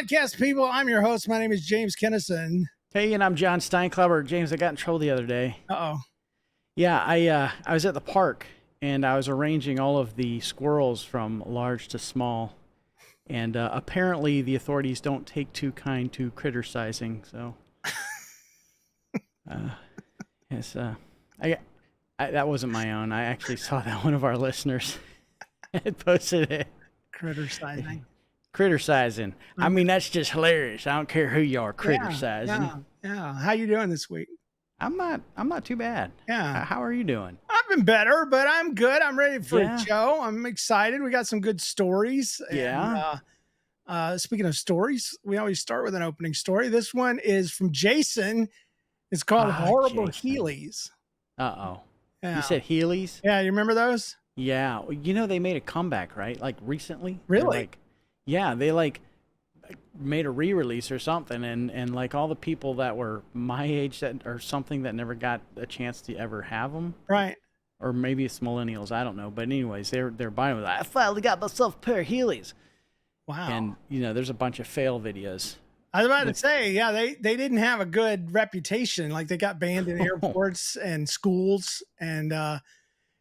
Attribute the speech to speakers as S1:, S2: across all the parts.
S1: podcast, people. I'm your host. My name is James Kennison.
S2: Hey, and I'm John Steinklubber. James, I got in trouble the other day.
S1: Uh-oh.
S2: Yeah, I was at the park, and I was arranging all of the squirrels from large to small. And apparently the authorities don't take too kind to critter sizing, so... yes, that wasn't my own. I actually saw that one of our listeners had posted it.
S1: Critter sizing.
S2: Critter sizing. I mean, that's just hilarious. I don't care who you are, critter sizing.
S1: Yeah. How you doing this week?
S2: I'm not too bad.
S1: Yeah.
S2: How are you doing?
S1: I've been better, but I'm good. I'm ready for a show. I'm excited. We got some good stories.
S2: Yeah.
S1: And, speaking of stories, we always start with an opening story. This one is from Jason. It's called Horrible Heelys.
S2: Uh-oh.
S1: Yeah.
S2: You said Heelys?
S1: Yeah, you remember those?
S2: Yeah. You know, they made a comeback, right? Like recently?
S1: Really?
S2: They made a re-release or something, and like all the people that were my age that or something that never got a chance to ever have them.
S1: Right.
S2: Or maybe it's millennials, I don't know. But anyways, they're buying them. I finally got myself a pair of Heelys.
S1: Wow.
S2: And, you know, there's a bunch of fail videos.
S1: I was about to say, yeah, they didn't have a good reputation. Like they got banned in airports and schools, and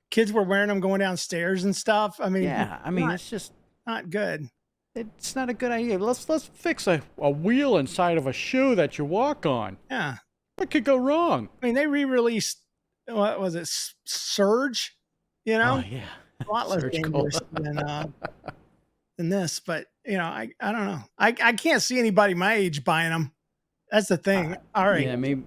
S1: kids were wearing them going downstairs and stuff. I mean,
S2: it's just
S1: not good.
S2: It's not a good idea. Let's fix a wheel inside of a shoe that you walk on.
S1: Yeah.
S2: What could go wrong?
S1: I mean, they re-released, what was it, Surge? You know?
S2: Oh, yeah.
S1: A lot less dangerous than this, but you know, I don't know. I can't see anybody my age buying them. That's the thing. All right.
S2: Yeah, maybe.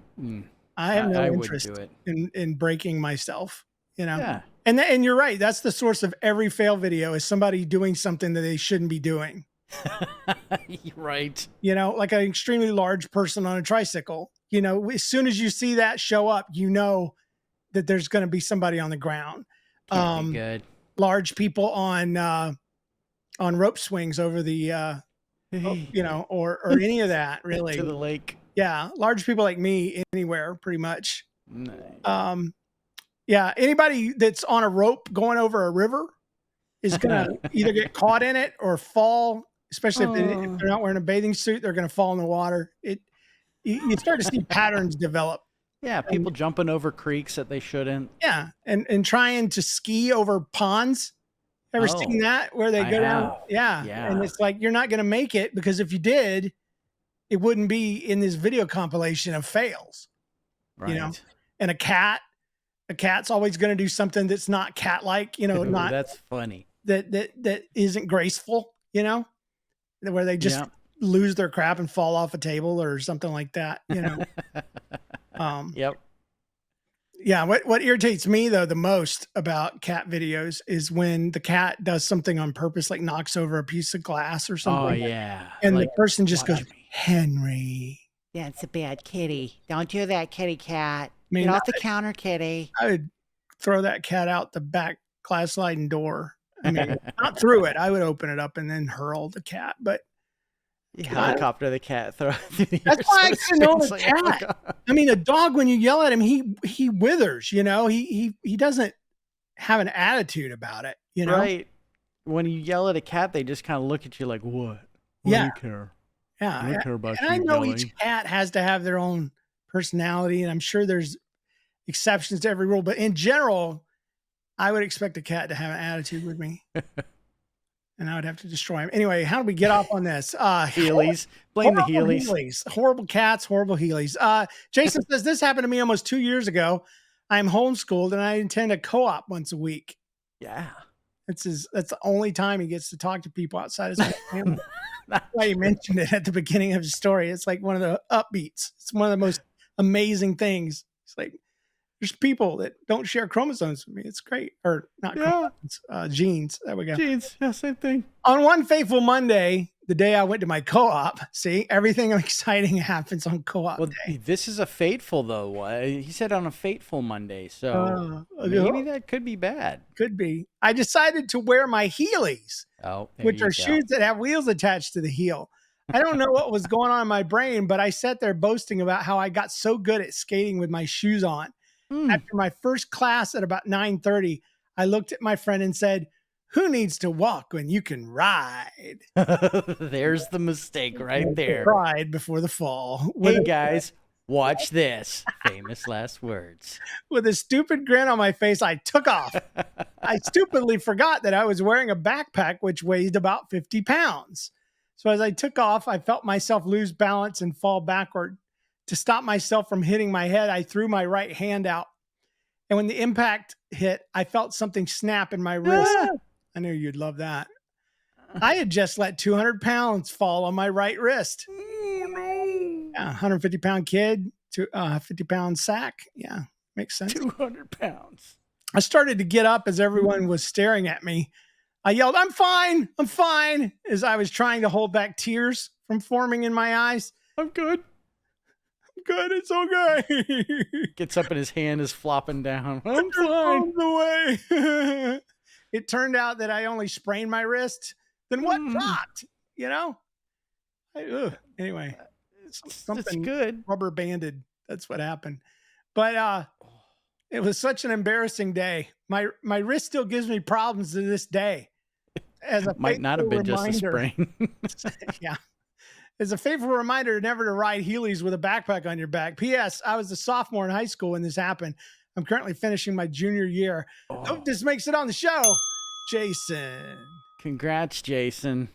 S1: I have no interest in breaking myself, you know?
S2: Yeah.
S1: And you're right. That's the source of every fail video is somebody doing something that they shouldn't be doing.
S2: Right.
S1: You know, like an extremely large person on a tricycle. You know, as soon as you see that show up, you know that there's going to be somebody on the ground.
S2: Can't be good.
S1: Large people on rope swings over the, you know, or any of that really.
S2: To the lake.
S1: Yeah. Large people like me anywhere pretty much.
S2: Nice.
S1: Yeah. Anybody that's on a rope going over a river is going to either get caught in it or fall, especially if they're not wearing a bathing suit, they're going to fall in the water. You start to see patterns develop.
S2: Yeah. People jumping over creeks that they shouldn't.
S1: Yeah. And trying to ski over ponds. Ever seen that where they go down? Yeah. And it's like, you're not going to make it because if you did, it wouldn't be in this video compilation of fails,
S2: right.
S1: You know, and a cat's always going to do something that's not cat-like, you know, not
S2: that's funny
S1: that isn't graceful, you know, where they just lose their crap and fall off a table or something like that, you know?
S2: Yep.
S1: Yeah, what irritates me though the most about cat videos is when the cat does something on purpose, like knocks over a piece of glass or something.
S2: Oh yeah,
S1: and the person just goes, "Henry,
S3: that's a bad kitty. Don't do that, kitty cat.
S1: I mean,
S3: get off the counter, kitty."
S1: I would throw that cat out the back glass sliding door. I mean, not through it. I would open it up and then hurl the cat. But
S2: helicopter the cat. Throw it
S1: that's why I can own a cat. I mean, a dog, when you yell at him, he withers. You know, he doesn't have an attitude about it. You know,
S2: right? When you yell at a cat, they just kind of look at you like, "What? What do you care?
S1: Yeah,
S2: I don't care about you."
S1: And I know
S2: yelling.
S1: each cat has to have their own personality, and I'm sure there's exceptions to every rule. But in general, I would expect a cat to have an attitude with me. And I would have to destroy him. Anyway, how do we get off on this?
S2: Heelys. Blame the Heelys.
S1: Horrible cats, horrible Heelys. Jason says, this happened to me almost 2 years ago. I'm homeschooled and I attend a co-op once a week.
S2: Yeah.
S1: That's the only time he gets to talk to people outside his family. That's why he mentioned it at the beginning of his story. It's like one of the upbeats. It's one of the most amazing things. It's like, there's people that don't share chromosomes with me. It's great. Or not chromosomes, genes. There we go.
S2: Genes. Yeah, same thing.
S1: On one fateful Monday, the day I went to my co-op, see, everything exciting happens on co-op day.
S2: This is a fateful, though. He said on a fateful Monday. So maybe that could be bad.
S1: Could be. I decided to wear my Heelys, which are shoes that have wheels attached to the heel. I don't know what was going on in my brain, but I sat there boasting about how I got so good at skating with my shoes on. After my first class at about 9:30, I looked at my friend and said, Who needs to walk when you can ride?
S2: There's the mistake right there.
S1: Pride before the fall.
S2: Hey guys, watch this. Famous last words.
S1: With a stupid grin on my face, I took off. I stupidly forgot that I was wearing a backpack which weighed about 50 pounds. So as I took off, I felt myself lose balance and fall backward. To stop myself from hitting my head, I threw my right hand out. And when the impact hit, I felt something snap in my wrist. I knew you'd love that. I had just let 200 pounds fall on my right wrist. Yeah, 150-pound kid, 50-pound sack. Yeah, makes sense.
S2: 200 pounds.
S1: I started to get up as everyone was staring at me. I yelled, I'm fine, as I was trying to hold back tears from forming in my eyes.
S2: I'm good.
S1: Good, it's okay.
S2: Gets up and his hand is flopping down. I'm fine.
S1: Away. It turned out that I only sprained my wrist. Then what dropped? You know? Anyway, something
S2: good.
S1: Rubber banded. That's what happened. But it was such an embarrassing day. My wrist still gives me problems to this day. As a
S2: might not have been just a sprain.
S1: Yeah. As a faithful reminder never to ride Heelys with a backpack on your back. P.S. I was a sophomore in high school when this happened. I'm currently finishing my junior year. Hope this makes it on the show. Jason.
S2: Congrats, Jason.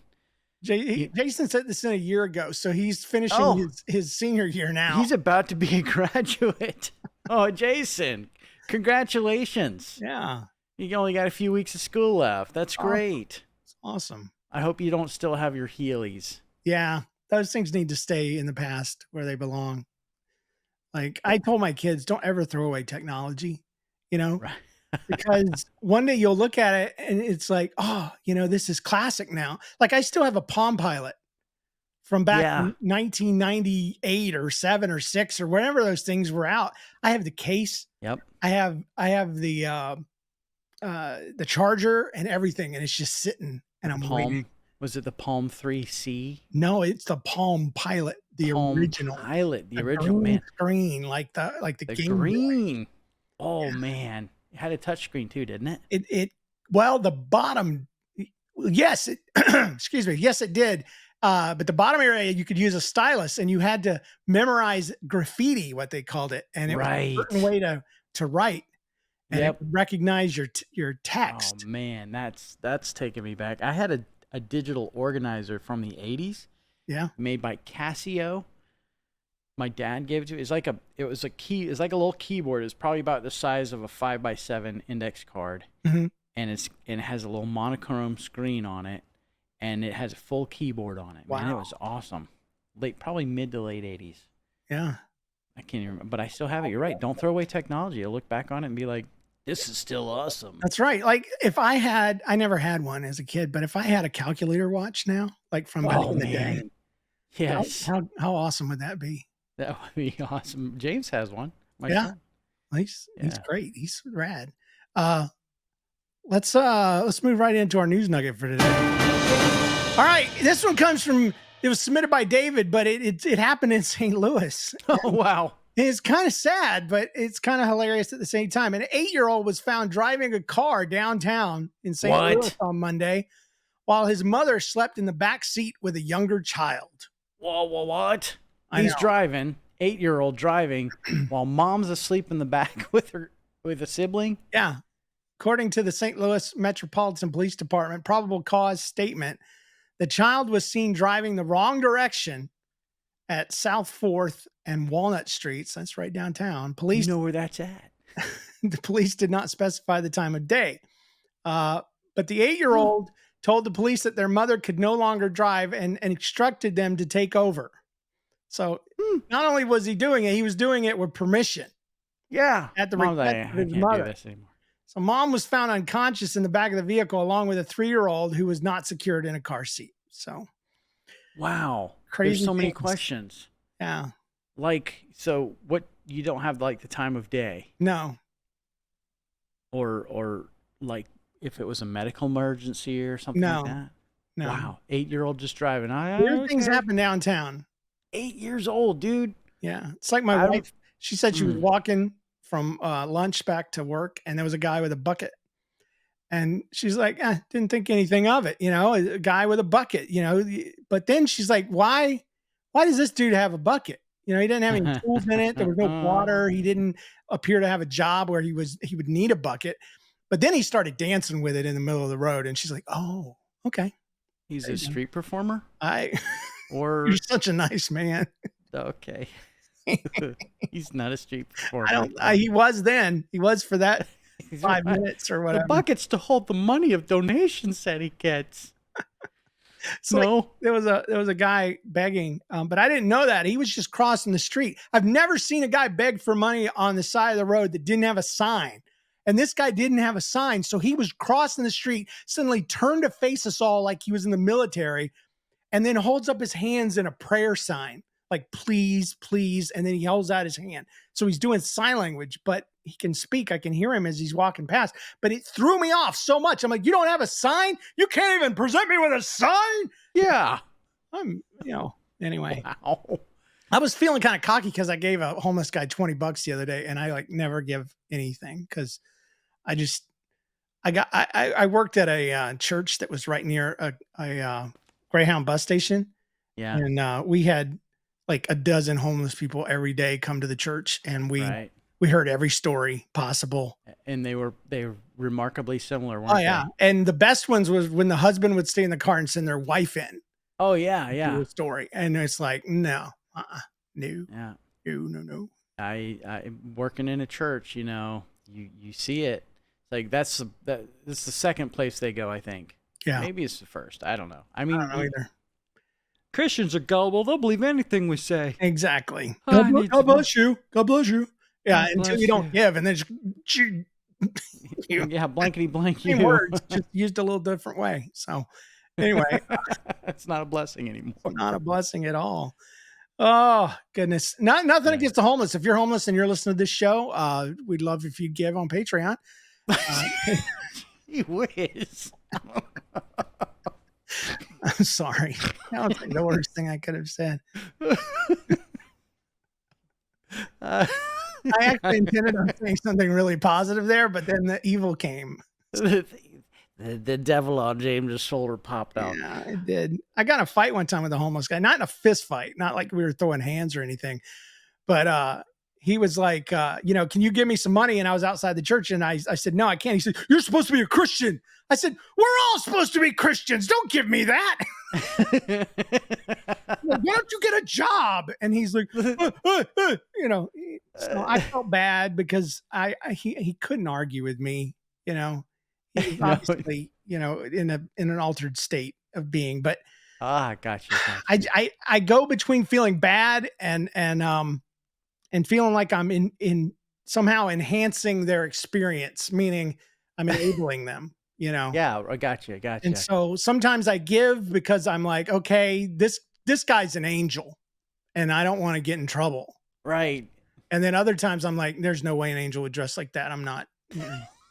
S1: Jason said this in a year ago, so he's finishing his senior year now.
S2: He's about to be a graduate. Oh, Jason, congratulations.
S1: Yeah.
S2: You only got a few weeks of school left. That's great.
S1: It's awesome.
S2: I hope you don't still have your Heelys.
S1: Yeah. Those things need to stay in the past where they belong. Like I told my kids, don't ever throw away technology, right. Because one day you'll look at it and it's like, this is classic now. Like I still have a Palm Pilot from back in 1998 or 7 or 6 or whenever those things were out. I have the case.
S2: Yep.
S1: I have the charger and everything, and it's just sitting and I'm waiting.
S2: Was it the Palm 3C?
S1: No, it's the Palm Pilot, the
S2: Palm
S1: original.
S2: Pilot, the original, man.
S1: Screen, like the Game
S2: green.
S1: Boy.
S2: Oh man, it had a touch screen too, didn't it?
S1: Well, the bottom, yes, excuse me, yes, it did. But the bottom area, you could use a stylus, and you had to memorize graffiti, what they called it, and it was a certain way to write. And it would recognize your text.
S2: Oh man, that's taking me back. I had a digital organizer from the 80s.
S1: Yeah.
S2: Made by Casio. My dad gave it to me. It's like a little keyboard. It's probably about the size of a 5x7 index card.
S1: Mm-hmm.
S2: And it has a little monochrome screen on it, and it has a full keyboard on it.
S1: Wow.
S2: Man, it was awesome. Probably mid to late 80s.
S1: Yeah.
S2: I can't even remember, but I still have it. You're right. Don't throw away technology. I'll look back on it and be like, this is still awesome.
S1: That's right. Like if I never had one as a kid, but if I had a calculator watch now, like from back in the day,
S2: yes,
S1: how awesome would that be?
S2: That would be awesome. James has one.
S1: Son. He's great. He's rad. Let's move right into our news nugget for today. All right, this one comes from. It was submitted by David, but it happened in St. Louis.
S2: Oh wow.
S1: It's kind of sad, but it's kind of hilarious at the same time. An 8-year-old was found driving a car downtown in St. Louis on Monday while his mother slept in the back seat with a younger child.
S2: Whoa, what? He's driving, 8-year-old driving, while mom's asleep in the back with a sibling?
S1: Yeah. According to the St. Louis Metropolitan Police Department probable cause statement, the child was seen driving the wrong direction at South 4th and Walnut Streets. That's right downtown. Police
S2: know where that's at.
S1: The police did not specify the time of day. But the 8-year-old told the police that their mother could no longer drive and instructed them to take over. So not only was he doing it, he was doing it with permission.
S2: Yeah.
S1: At the request of his mother.
S2: Do this anymore.
S1: So mom was found unconscious in the back of the vehicle along with a 3-year-old who was not secured in a car seat. So.
S2: Wow.
S1: Crazy.
S2: There's so many questions.
S1: Yeah.
S2: Like, so what, you don't have like the time of day?
S1: No.
S2: Or like if it was a medical emergency or something like that?
S1: No.
S2: Wow. 8-year-old just driving.
S1: Weird things happen downtown.
S2: 8 years old, dude.
S1: Yeah. It's like my wife, she said she was walking from lunch back to work, and there was a guy with a bucket. And she's like, didn't think anything of it, a guy with a bucket, but then she's like, why does this dude have a bucket? He didn't have any tools in it. There was no water. He didn't appear to have a job where he would need a bucket. But then he started dancing with it in the middle of the road. And she's like, oh, okay.
S2: He's a street performer?
S1: You're such a nice man.
S2: Okay. He's not a street performer.
S1: He was then. He was for that 5 minutes or whatever.
S2: The bucket's to hold the money of donations that he gets.
S1: So like, there was a guy begging, but I didn't know that. He was just crossing the street. I've never seen a guy beg for money on the side of the road that didn't have a sign. And this guy didn't have a sign. So he was crossing the street, suddenly turned to face us all like he was in the military, and then holds up his hands in a prayer sign, like, please, please. And then he holds out his hand. So he's doing sign language, but he can speak. I can hear him as he's walking past, but it threw me off so much. I'm like, you don't have a sign? You can't even present me with a sign?
S2: Yeah.
S1: Anyway.
S2: Wow.
S1: I was feeling kind of cocky because I gave a homeless guy $20 the other day, and I never give anything because I worked at a church that was right near a Greyhound bus station.
S2: Yeah.
S1: And we had like a dozen homeless people every day come to the church, and we heard every story possible.
S2: And they were remarkably similar, weren't they?
S1: Oh yeah. And the best ones was when the husband would stay in the car and send their wife in.
S2: Oh yeah, yeah.
S1: The story. And it's like, no. No.
S2: Yeah.
S1: No.
S2: I working in a church, you see it. Like this is the second place they go, I think.
S1: Yeah.
S2: Maybe it's the first. I don't know. I mean,
S1: I don't know either.
S2: Christians are gullible. They'll believe anything we say.
S1: Exactly. God bless you. God bless you. Yeah, until you don't give, and then just,
S2: yeah, blankety blank.
S1: Same words, just used a little different way. So anyway,
S2: it's not a blessing anymore.
S1: Not a blessing at all. Oh goodness, nothing against the homeless. If you're homeless and you're listening to this show, we'd love if you give on Patreon.
S2: Gee whiz.
S1: I'm sorry. That was like the worst thing I could have said. I actually intended on saying something really positive there, but then the evil came.
S2: The devil on James's shoulder popped out.
S1: Yeah, it did. I got in a fight one time with a homeless guy, not in a fist fight, not like we were throwing hands or anything, but he was like, can you give me some money? And I was outside the church, and I said, no, I can't. He said, you're supposed to be a Christian. I said, we're all supposed to be Christians. Don't give me that. Why don't you get a job? And he's like, So I felt bad because he couldn't argue with me. He was obviously, in an altered state of being. But
S2: gotcha.
S1: I go between feeling bad and feeling like I'm in somehow enhancing their experience, meaning I'm enabling them.
S2: Yeah, I gotcha.
S1: And so sometimes I give because I'm like, okay, this guy's an angel, and I don't want to get in trouble.
S2: Right.
S1: And then other times I'm like, there's no way an angel would dress like that. I'm not.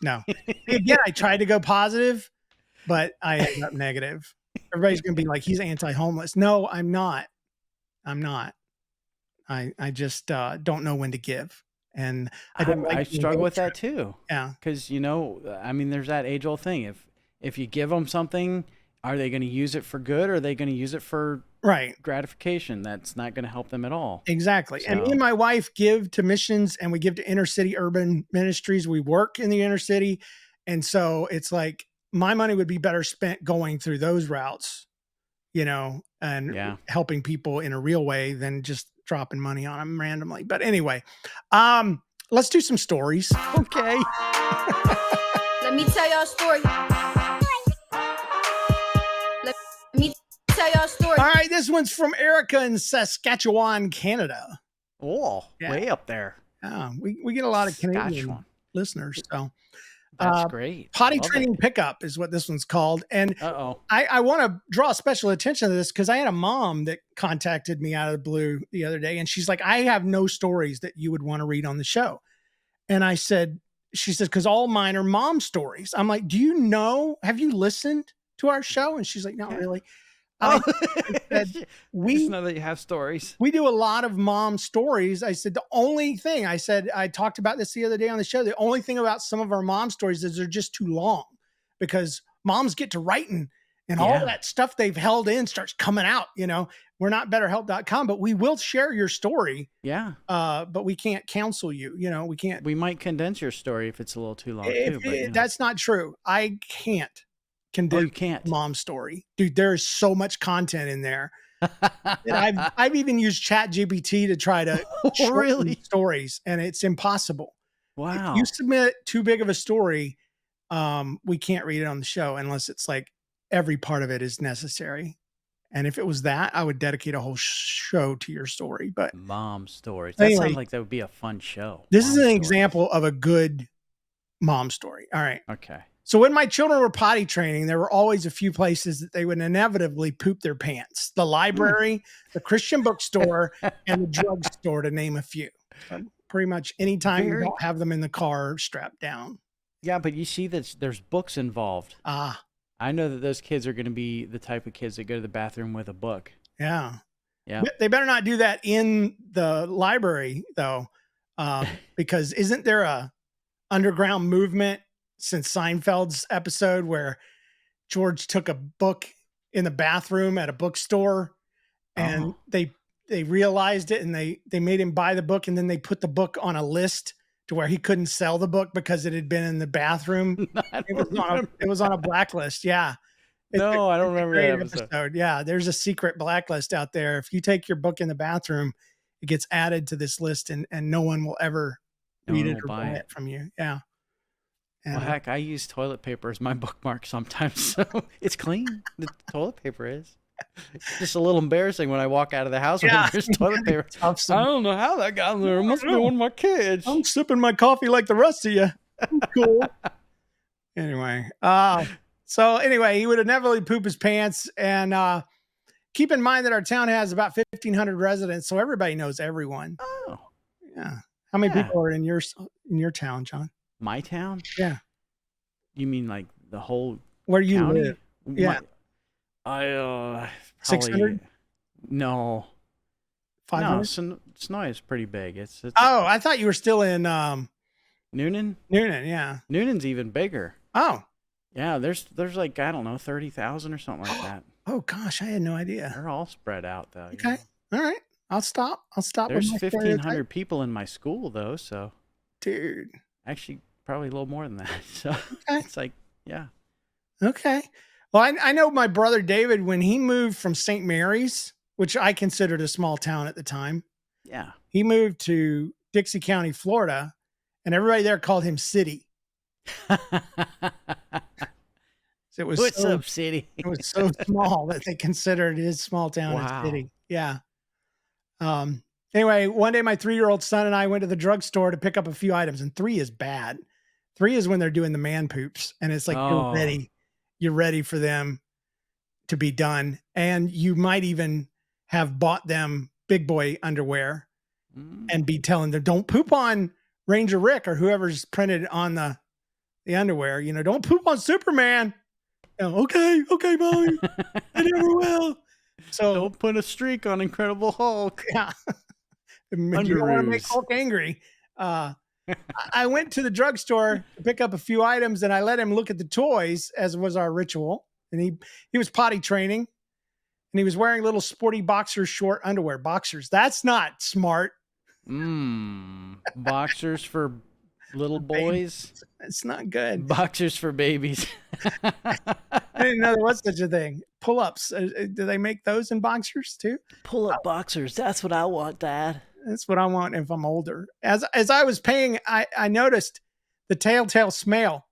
S1: No. Again, I tried to go positive, but I ended up negative. Everybody's going to be like, he's anti-homeless. No, I'm not. I just don't know when to give. And
S2: I struggle with that too.
S1: Yeah.
S2: Because, there's that age old thing. If you give them something, are they going to use it for good, or are they going to use it for gratification? That's not going to help them at all.
S1: Exactly. So. And me and my wife give to missions, and we give to inner city urban ministries. We work in the inner city. And so it's like my money would be better spent going through those routes, and helping people in a real way than just dropping money on them randomly. But anyway, let's do some stories.
S2: Okay.
S4: Let me tell y'all a story. Let me tell y'all a story.
S1: All right, this one's from Erica in Saskatchewan, Canada.
S2: Oh, way up there.
S1: We get a lot of Canadian listeners. So
S2: that's great.
S1: Potty training pickup is what this one's called. And I want to draw special attention to this because I had a mom that contacted me out of the blue the other day, and she's like, I have no stories that you would want to read on the show. And she said, because all mine are mom stories. I'm like, have you listened to our show? And she's like, not really. I said,
S2: just know that you have stories.
S1: We do a lot of mom stories. I said, the only thing I talked about this the other day on the show. The only thing about some of our mom stories is they're just too long because moms get to writing and all that stuff they've held in starts coming out. We're not betterhelp.com, but we will share your story.
S2: Yeah.
S1: But we can't counsel you. We can't.
S2: We might condense your story if it's a little too long too. But
S1: that's not true. I can't condense
S2: you can't.
S1: mom's story. Dude, there's so much content in there. I've even used ChatGPT to try to shorten stories, and it's impossible.
S2: Wow.
S1: If you submit too big of a story, we can't read it on the show unless it's like every part of it is necessary. And if it was that, I would dedicate a whole show to your story. But
S2: mom stories. That sounds like that would be a fun show.
S1: This is an example of a good mom story. All right.
S2: Okay.
S1: So when my children were potty training, there were always a few places that they would inevitably poop their pants. The library, the Christian bookstore, and the drugstore, to name a few. Pretty much anytime you don't have them in the car strapped down.
S2: Yeah, but you see that there's books involved. I know that those kids are going to be the type of kids that go to the bathroom with a book.
S1: Yeah.
S2: Yeah.
S1: They better not do that in the library, though, because isn't there a underground movement since Seinfeld's episode where George took a book in the bathroom at a bookstore and they realized it and they made him buy the book, and then they put the book on a list to where he couldn't sell the book because it had been in the bathroom. It was on a blacklist. Yeah.
S2: I don't remember that episode.
S1: Yeah. There's a secret blacklist out there. If you take your book in the bathroom, it gets added to this list and no one will ever read it or buy it from you. Yeah.
S2: And, well, heck, I use toilet paper as my bookmark sometimes. So it's clean. The toilet paper is. It's just a little embarrassing when I walk out of the house when there's toilet paper. I don't know how that got in there. It must be one of my kids.
S1: I'm sipping my coffee like the rest of you. Cool. Anyway. So anyway, he would inevitably poop his pants. And keep in mind that our town has about 1,500 residents, so everybody knows everyone.
S2: Oh.
S1: Yeah. How many people are in your town, John?
S2: My town?
S1: Yeah.
S2: You mean like the whole
S1: where you
S2: county?
S1: live? Yeah.
S2: I
S1: 600?
S2: No.
S1: 500?
S2: No, Snowy is pretty big. It's
S1: Oh, I thought you were still in
S2: Noonan?
S1: Noonan, yeah.
S2: Noonan's even bigger.
S1: Oh.
S2: Yeah, there's like, I don't know, 30,000 or something like that.
S1: Oh gosh, I had no idea.
S2: They're all spread out though.
S1: Okay. All right. I'll stop.
S2: There's 1,500 people in my school though, so
S1: dude.
S2: Actually probably a little more than that. So it's like, yeah.
S1: Okay. Well, I know my brother David, when he moved from St. Mary's, which I considered a small town at the time.
S2: Yeah.
S1: He moved to Dixie County, Florida, and everybody there called him City. It was
S2: What's up, City?
S1: It was so small that they considered his small town a city. Yeah. Anyway, one day my 3-year-old son and I went to the drugstore to pick up a few items, and 3 is bad. 3 is when they're doing the man poops, and it's like you're ready for them to be done, and you might even have bought them big boy underwear and be telling them, don't poop on Ranger Rick or whoever's printed on the underwear. Don't poop on Superman. Okay, Mommy. I never will. So
S2: don't put a streak on Incredible Hulk.
S1: Yeah. You don't want to make Hulk angry. I went to the drugstore to pick up a few items, and I let him look at the toys, as was our ritual. And he was potty training, and he was wearing little sporty boxer short underwear. Boxers. That's not smart.
S2: Boxers for little boys.
S1: It's not good.
S2: Boxers for babies.
S1: I didn't know there was such a thing. Pull-ups. Do they make those in boxers too?
S2: Pull-up boxers. That's what I want, Dad.
S1: That's what I want if I'm older. As I was paying, I noticed the telltale smell.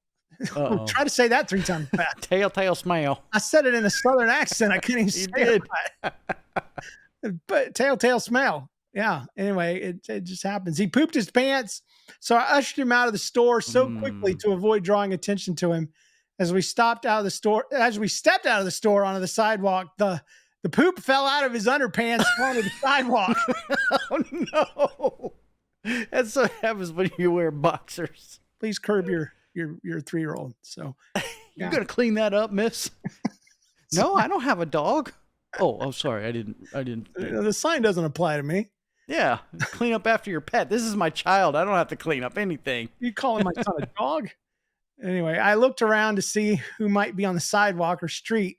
S1: Try to say that 3 times fast.
S2: Telltale smell.
S1: I said it in a southern accent. I couldn't even say it. But telltale smell. Yeah. Anyway, it just happens. He pooped his pants, so I ushered him out of the store so quickly to avoid drawing attention to him. As we stepped out of the store onto the sidewalk, the poop fell out of his underpants onto the sidewalk.
S2: Oh no! That's what happens when you wear boxers.
S1: Please curb your 3-year-old. So
S2: you're gonna clean that up, miss? No, I don't have a dog. Oh, sorry, I didn't.
S1: The sign doesn't apply to me.
S2: Yeah, clean up after your pet. This is my child. I don't have to clean up anything.
S1: You calling my son a dog? Anyway, I looked around to see who might be on the sidewalk or street,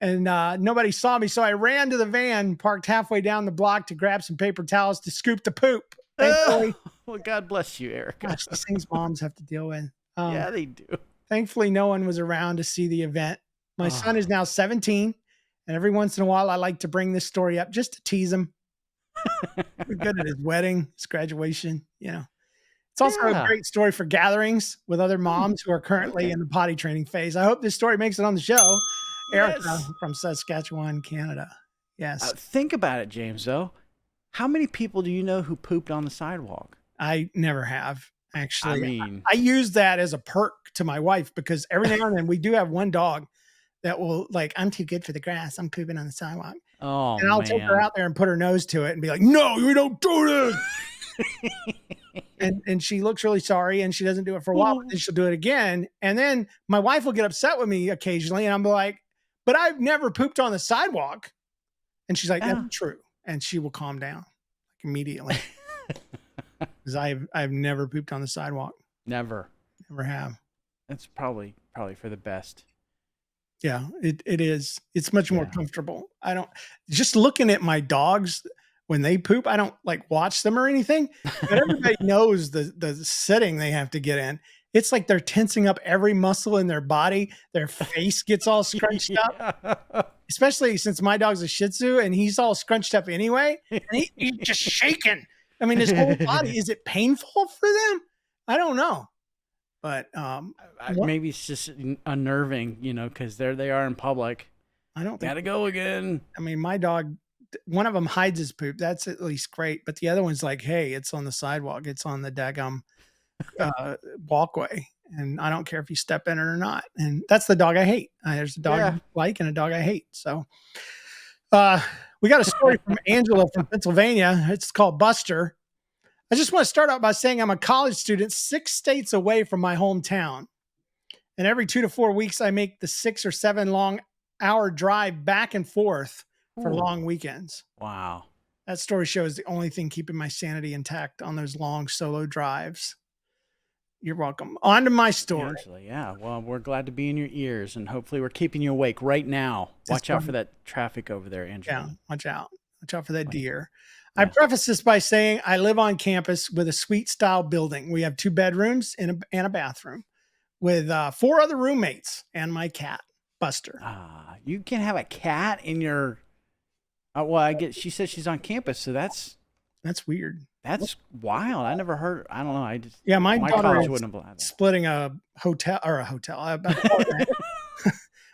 S1: and nobody saw me. So I ran to the van parked halfway down the block to grab some paper towels to scoop the poop. Thankfully,
S2: Well, God bless you, Erica.
S1: gosh, these things moms have to deal with.
S2: Yeah, they do.
S1: Thankfully, no one was around to see the event. My son
S2: Oh.
S1: is now 17, and every once in a while, I like to bring this story up just to tease him. We're good at his wedding, his graduation, you know. It's also a
S2: Yeah.
S1: great story for gatherings with other moms who are currently
S2: Okay.
S1: in the potty training phase. I hope this story makes it on the show. Erica
S2: Yes.
S1: from Saskatchewan, Canada. Yes.
S2: Think about it, James, though. How many people do you know who pooped on the sidewalk?
S1: I never have, actually.
S2: I mean,
S1: I use that as a perk to my wife because every now and then we do have one dog that will like, I'm too good for the grass. I'm pooping on the sidewalk.
S2: oh,
S1: And I'll take her
S2: man.
S1: out there and put her nose to it and be like, no, you don't do this. and she looks really sorry and she doesn't do it for a while, but then she'll do it again. And then my wife will get upset with me occasionally. And I'm like, but I've never pooped on the sidewalk. And she's like,
S2: Yeah.
S1: that's true. And she will calm down like immediately. Because I've never pooped on the sidewalk.
S2: Never.
S1: Never have.
S2: That's probably for the best.
S1: Yeah, it is. It's much more
S2: Yeah.
S1: comfortable. I don't just looking at my dogs when they poop, I don't like watch them or anything, but everybody knows the setting they have to get in. It's like they're tensing up every muscle in their body. Their face gets all scrunched up, especially since my dog's a Shih Tzu and he's all scrunched up anyway. And he's just shaking. I mean, his whole body. Is it painful for them? I don't know. But
S2: Maybe it's just unnerving, because there they are in public.
S1: I don't think.
S2: Gotta go again.
S1: I mean, my dog, one of them hides his poop. That's at least great. But the other one's like, hey, it's on the sidewalk. It's on the daggum walkway. And I don't care if you step in it or not. And that's the dog I hate. There's a dog I like and a dog I hate. So we got a story from Angela from Pennsylvania. It's called Buster. I just want to start out by saying I'm a college student 6 states away from my hometown. And every 2 to 4 weeks, I make the 6 or 7 long hour drive back and forth for long weekends.
S2: Wow.
S1: That story shows the only thing keeping my sanity intact on those long solo drives. You're welcome. On to my story.
S2: Angela, yeah. Well, we're glad to be in your ears, and hopefully we're keeping you awake right now. Watch out for that traffic over there, Angela.
S1: Yeah, watch out. Watch out for that deer. I preface this by saying I live on campus with a suite style building. We have 2 bedrooms and a bathroom with 4 other roommates and my cat, Buster.
S2: You can have a cat in your. Well, I get. She says she's on campus, so that's
S1: weird.
S2: That's wild. I never heard. I don't know. I just
S1: my daughter
S2: college
S1: is
S2: wouldn't have allowed that.
S1: splitting a apartment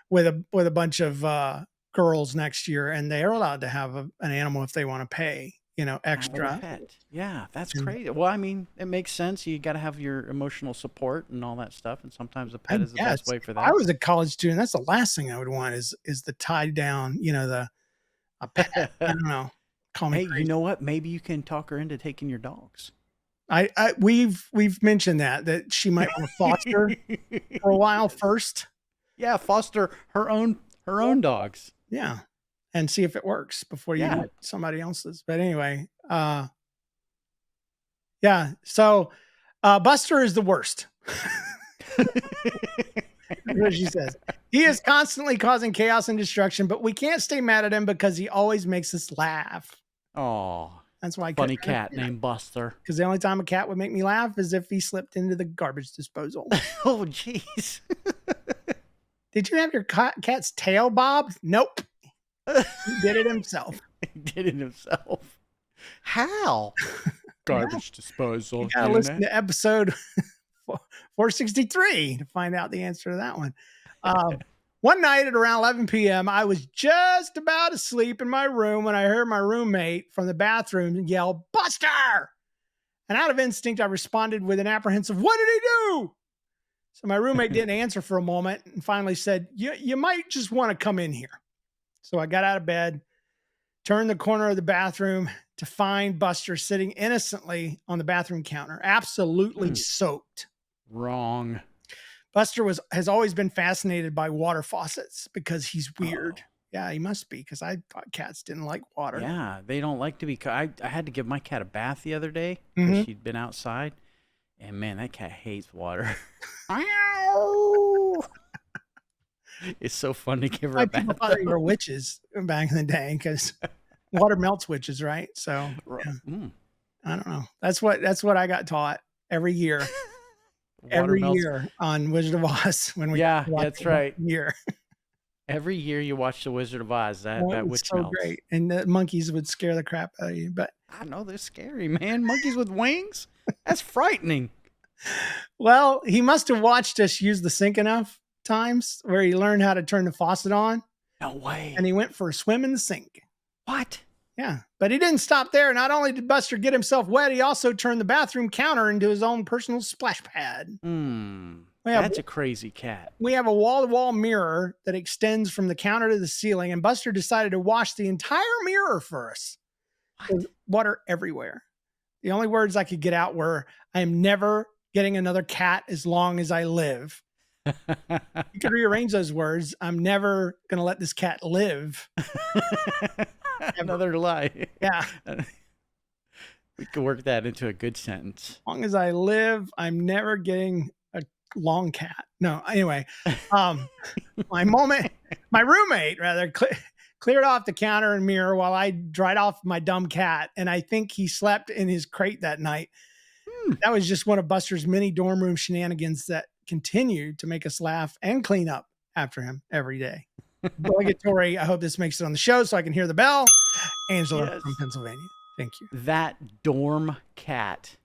S1: with a bunch of girls next year, and they are allowed to have an animal if they want to pay. Extra.
S2: Pet. Yeah, that's crazy. Well, I mean, it makes sense. You got to have your emotional support and all that stuff, and sometimes a pet is the best way for that.
S1: If I was a college student, that's the last thing I would want is the tied down, a pet. I don't know. Call me
S2: Hey,
S1: crazy.
S2: you know what? Maybe you can talk her into taking your dogs.
S1: We've mentioned that she might want to foster for a while first.
S2: Yeah, foster her own dogs.
S1: Yeah. And see if it works before you get somebody else's. But anyway, so Buster is the worst. That's what she says. He is constantly causing chaos and destruction, but we can't stay mad at him because he always makes us laugh.
S2: Oh,
S1: that's why.
S2: Funny cat named Buster.
S1: Because the only time a cat would make me laugh is if he slipped into the garbage disposal.
S2: Oh, jeez.
S1: Did you have your cat's tail bobbed? Nope. He did it himself.
S2: How? Garbage disposal.
S1: You gotta listen to episode 463 to find out the answer to that one. One night at around 11 p.m., I was just about to sleep in my room when I heard my roommate from the bathroom yell, "Buster!" And out of instinct, I responded with an apprehensive, "What did he do?" So my roommate didn't answer for a moment and finally said, you might just want to come in here. So I got out of bed, turned the corner of the bathroom to find Buster sitting innocently on the bathroom counter, absolutely soaked.
S2: Wrong.
S1: Buster has always been fascinated by water faucets because he's weird. Yeah, he must be, because I thought cats didn't like water.
S2: Yeah, they don't like to be. I had to give my cat a bath the other day because she'd been outside, And man, that cat hates water. It's so fun to give her
S1: Why
S2: a
S1: people
S2: bath.
S1: thought they were witches back in the day because water melts witches, right? So yeah, I don't know. That's what I got taught every year.
S2: Water
S1: Every
S2: melts.
S1: year on Wizard of Oz when we
S2: Yeah,
S1: watched
S2: that's
S1: it
S2: right.
S1: every year.
S2: Every year you watch The Wizard of Oz, that
S1: It was
S2: witch
S1: so
S2: melts.
S1: great, and the monkeys would scare the crap out of you. But
S2: I know they're scary, man. Monkeys with wings? That's frightening.
S1: well, he must have watched us use the sink enough times where he learned how to turn the faucet on,
S2: No way.
S1: and he went for a swim in the sink.
S2: What?
S1: Yeah, but he didn't stop there. Not only did Buster get himself wet, he also turned the bathroom counter into his own personal splash pad.
S2: That's a crazy cat.
S1: We have a wall-to-wall mirror that extends from the counter to the ceiling, and Buster decided to wash the entire mirror for us. There's water everywhere. The only words I could get out were, "I am never getting another cat as long as I live." You could rearrange those words. I'm never going to let this cat live.
S2: Another lie.
S1: Yeah.
S2: We could work that into a good sentence.
S1: As long as I live, I'm never getting a long cat. No, anyway, my roommate rather cleared off the counter and mirror while I dried off my dumb cat. And I think he slept in his crate that night. That was just one of Buster's many dorm room shenanigans that continued to make us laugh and clean up after him every day. Obligatory. I hope this makes it on the show so I can hear the bell. Angela from Pennsylvania. Thank you.
S2: That dorm cat.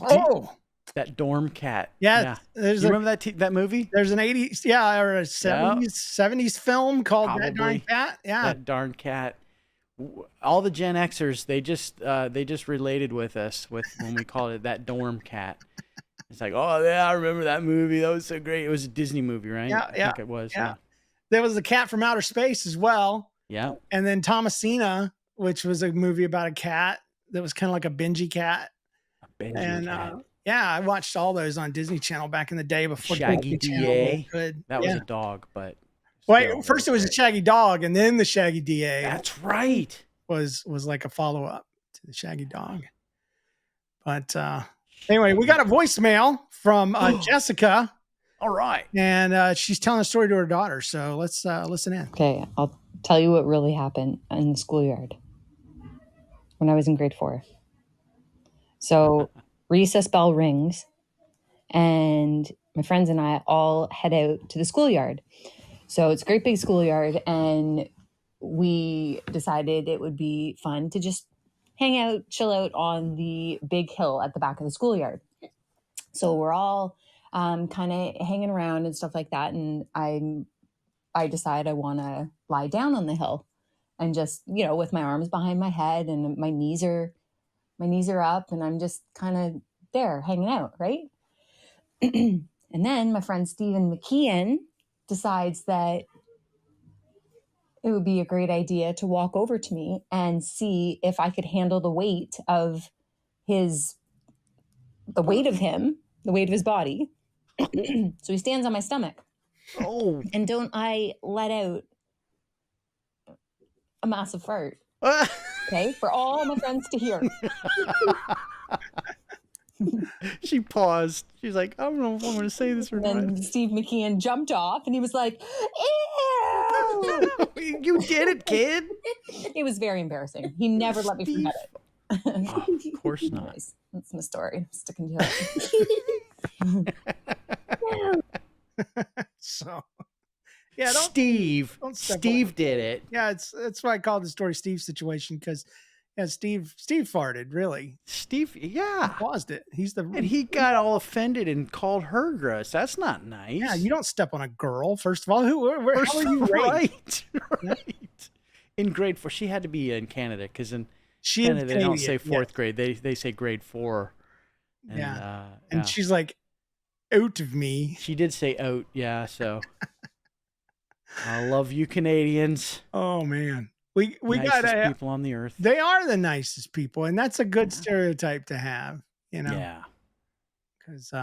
S1: Oh,
S2: that dorm cat.
S1: Yeah.
S2: You remember that movie?
S1: There's an 80s, or a 70s film called That Darn Cat. Yeah.
S2: That Darn Cat. All the Gen Xers, they just related with us when we called it That Dorm Cat. It's like, oh yeah, I remember that movie. That was so great. It was a Disney movie, right?
S1: Yeah,
S2: I think it was. Yeah.
S1: There was The Cat from Outer Space as well.
S2: Yeah.
S1: And then Thomasina, which was a movie about a cat that was kind of like a Benji cat.
S2: Cat.
S1: I watched all those on Disney Channel back in the day before
S2: Shaggy DA.
S1: Good.
S2: That was a dog, but
S1: wait, first it was a Shaggy Dog, and then the Shaggy DA.
S2: That's right.
S1: Was like a follow up to the Shaggy Dog. But anyway, we got a voicemail from Jessica.
S2: All right.
S1: And she's telling a story to her daughter. So let's listen in.
S5: Okay, I'll tell you what really happened in the schoolyard when I was in grade 4. So recess bell rings, and my friends and I all head out to the schoolyard. So it's a great big schoolyard, and we decided it would be fun to just hang out, chill out on the big hill at the back of the schoolyard. So we're all kind of hanging around and stuff like that. And I decide I want to lie down on the hill and just, with my arms behind my head and my knees are up, and I'm just kind of there hanging out, right? And then my friend Stephen McKeon decides that it would be a great idea to walk over to me and see if I could handle the weight of his body. So he stands on my stomach.
S2: Oh.
S5: And don't I let out a massive fart? Okay, for all my friends to hear.
S2: She paused. She's like, I don't know if I'm going to say this or not.
S5: And Steve McKeon jumped off, and he was like, ew!
S2: You did it, kid.
S5: It was very embarrassing. He never let me forget it.
S2: Oh, of course not.
S5: Anyways, that's my story. I'm sticking to it.
S1: So, yeah,
S2: Steve did it.
S1: Yeah, that's why I called the story Steve situation, because Steve farted, really.
S2: Steve, yeah.
S1: He caused it.
S2: And he got all offended and called her gross. That's not nice.
S1: Yeah, you don't step on a girl, first of all. Where how are you raised?
S2: Right. In grade 4, she had to be in Canada, because in
S1: She
S2: Canada
S1: is
S2: they don't
S1: Canadian,
S2: say 4th grade. They say grade 4. And,
S1: and she's like, out of me.
S2: She did say out, yeah. So I love you, Canadians.
S1: Oh man, we
S2: nicest
S1: got
S2: people on the earth.
S1: They are the nicest people, and that's a good stereotype to have.
S2: Yeah.
S1: Because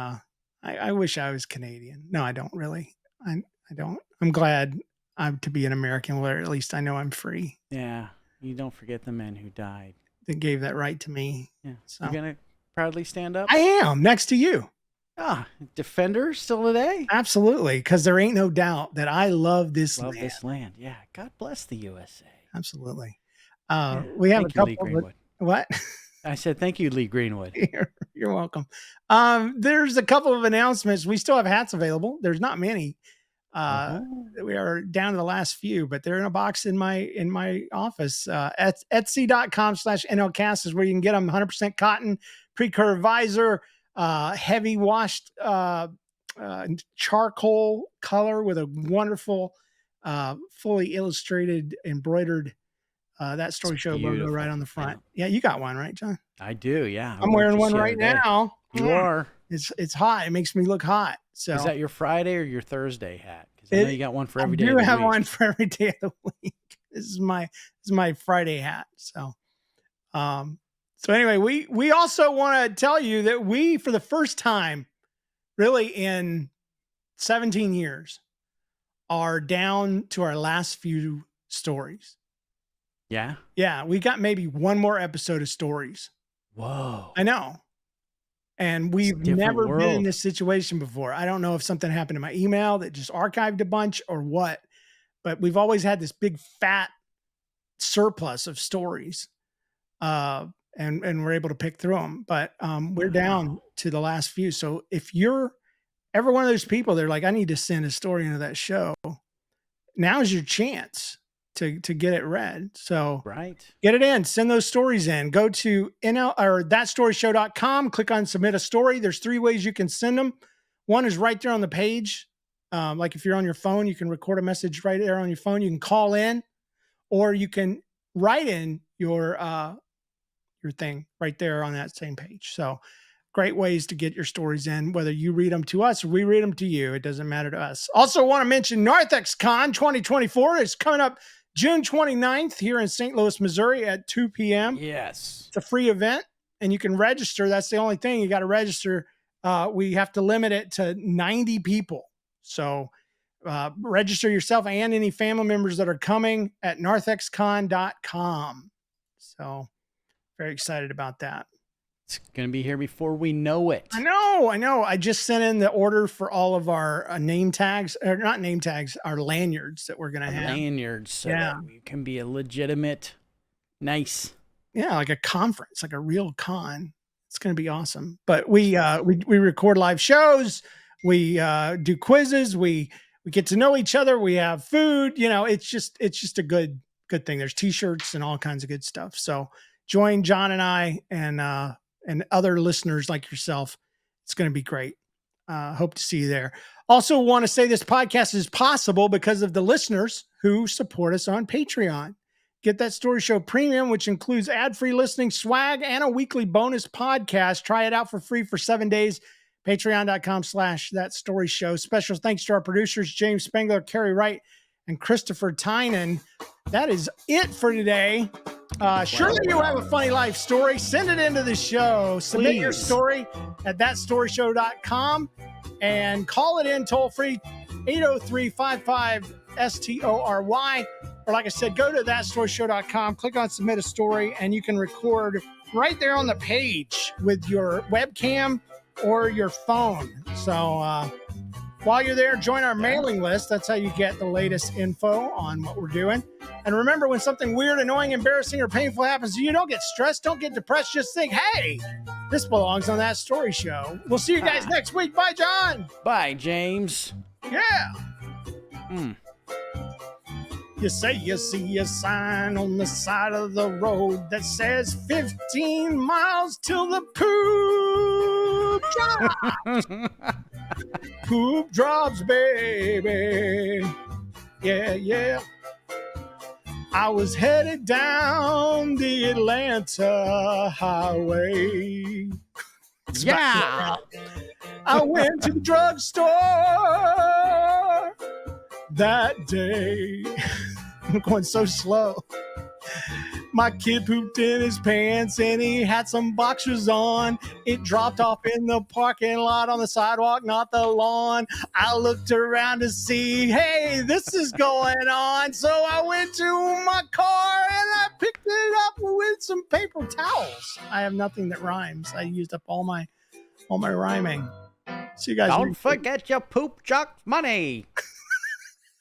S1: I wish I was Canadian. No, I don't really. I don't. I'm glad to be an American, where at least I know I'm free.
S2: Yeah. You don't forget the men who died.
S1: That gave that right to me.
S2: Yeah.
S1: So.
S2: You're gonna proudly stand up?
S1: I am next to you.
S2: Ah, Defender still today?
S1: Absolutely. Because there ain't no doubt that I love this
S2: Love
S1: land.
S2: this land. Yeah. God bless the USA.
S1: Absolutely.
S2: Yeah.
S1: We have
S2: Thank
S1: a
S2: you, Lee
S1: couple of
S2: Greenwood.
S1: what?
S2: I said, thank you, Lee Greenwood.
S1: You're welcome. There's a couple of announcements. We still have hats available. There's not many. We are down to the last few, but they're in a box in my office. At etsy.com/NLcast is where you can get them. 100% cotton, pre-curved visor, heavy washed charcoal color with a wonderful, fully illustrated, embroidered That Story Show logo right on the front. Yeah, you got one, right, John?
S2: I do. Yeah.
S1: I'm wearing one right now.
S2: You are.
S1: It's hot. It makes me look hot. So
S2: is that your Friday or your Thursday hat? Because I know you got one for every day.
S1: I
S2: of
S1: do
S2: the
S1: have
S2: week.
S1: one for every day of the week. This is my Friday hat. So anyway, we also want to tell you that we, for the first time, really in 17 years, are down to our last few stories.
S2: Yeah.
S1: Yeah, we got maybe one more episode of stories.
S2: Whoa.
S1: I know. And we've never been in this situation before. I don't know if something happened to my email that just archived a bunch or what, but we've always had this big fat surplus of stories. And we're able to pick through them, but we're down to the last few. So if you're ever one of those people that are like, I need to send a story into that show, now's your chance to get it read. So get it in, send those stories in, go to thatstoryshow.com, click on submit a story. There's 3 ways you can send them. One is right there on the page. Like if you're on your phone, you can record a message right there on your phone. You can call in, or you can write in your thing right there on that same page. So great ways to get your stories in, whether you read them to us or we read them to you. It doesn't matter to us. Also want to mention NarthexCon 2024 is coming up June 29th here in St. Louis, Missouri at 2 p.m.
S2: Yes.
S1: It's a free event and you can register. That's the only thing. You got to register. We have to limit it to 90 people. So register yourself and any family members that are coming at narthexcon.com. So very excited about that.
S2: It's going to be here before we know it.
S1: I know. I just sent in the order for all of our name tags, or not name tags, our lanyards that we're going to have.
S2: Lanyards. So that we can be a legitimate, nice.
S1: Yeah, like a conference, like a real con. It's going to be awesome. But we record live shows. We do quizzes. We get to know each other. We have food. It's just a good thing. There's t-shirts and all kinds of good stuff. So join John and I and other listeners like yourself. It's going to be great. Hope to see you there. Also want to say this podcast is possible because of the listeners who support us on Patreon. Get That Story Show Premium, which includes ad-free listening, swag, and a weekly bonus podcast. Try it out for free for 7 days. Patreon.com/thatstoryshow. Special thanks to our producers, James Spengler, Carrie Wright, and Christopher Tynan. That is it for today. Surely you have a funny life story. Send it into the show. Submit your story at thatstoryshow.com and call it in toll free 803-55-STORY. Or like I said, go to thatstoryshow.com, click on submit a story, and you can record right there on the page with your webcam or your phone. So while you're there, join our mailing list. That's how you get the latest info on what we're doing. And remember, when something weird, annoying, embarrassing, or painful happens to you, don't get stressed, don't get depressed. Just think, hey, this belongs on That Story Show. We'll see you guys next week. Bye, John.
S2: Bye, James.
S1: Yeah. You say you see a sign on the side of the road that says 15 miles till the poop drops. Poop drops, baby. Yeah. I was headed down the Atlanta highway.
S2: Yeah.
S1: I went to the drugstore that day. I'm going so slow. My kid pooped in his pants and he had some boxers on. It dropped off in the parking lot on the sidewalk, not the lawn. I looked around to see, hey, this is going on. So I went to my car and I picked it up with some paper towels. I have nothing that rhymes. I used up all my rhyming. So you guys
S2: don't forget your poop junk money.